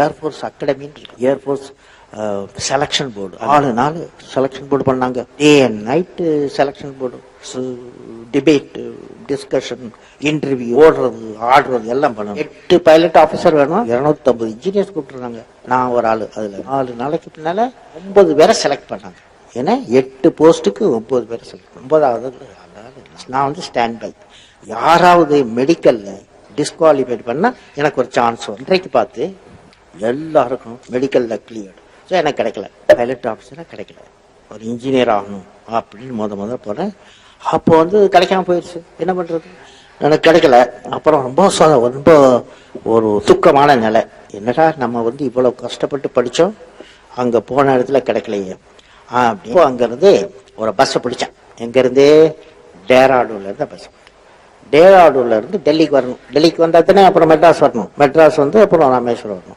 Air force அகாடமின்னு air force selection board 4 நாள் selection board பண்ணாங்க. Day and night selection board, debate, discussion, interview, ஓடுறது, ஆடுறது எல்லாம் பண்ணணும். 8 பைலட் ஆஃபீஸர் வேணும், 250 இன்ஜினியர்ஸ் கூப்பிட்டுருந்தாங்க. நான் ஒரு ஆள். அதில் 4 நாளைக்கு பின்னால 9 பேரை செலக்ட் பண்ணாங்க. ஏன்னா 8 போஸ்ட்டுக்கு 9 பேரை செலக்ட் பண்ண. 9வது நான் வந்து ஸ்டாண்ட் பை. யாராவது மெடிக்கல்ல டிஸ்குவாலிஃபைட் பண்ணா எனக்கு ஒரு சான்ஸ் வரும். இன்றைக்கு பார்த்து எல்லாருக்கும் மெடிக்கல்ல கிளியர். ஸோ எனக்கு கிடைக்கல, பைலட் ஆஃபீஸராக கிடைக்கல. ஒரு இன்ஜினியர் ஆகணும் அப்படின்னு முதல்ல போனேன். அப்போ வந்து கிடைக்காம போயிடுச்சு. என்ன பண்றது, எனக்கு கிடைக்கல. அப்புறம் ரொம்ப ஒரு துக்கமான நிலை. என்னடா நம்ம வந்து இவ்வளவு கஷ்டப்பட்டு படித்தோம், அங்கே போன இடத்துல கிடைக்கலையே அப்படி. அங்கேருந்து ஒரு பஸ்ஸை பிடிச்சேன். எங்கேருந்தே டேராடூன்ல இருந்து பஸ். டேராடூன்ல இருந்து டெல்லிக்கு வரணும். டெல்லிக்கு வந்தா தானே அப்புறம் மெட்ராஸ் வரணும். மெட்ராஸ் வந்து அப்புறம் ராமேஸ்வரம் வரணும்.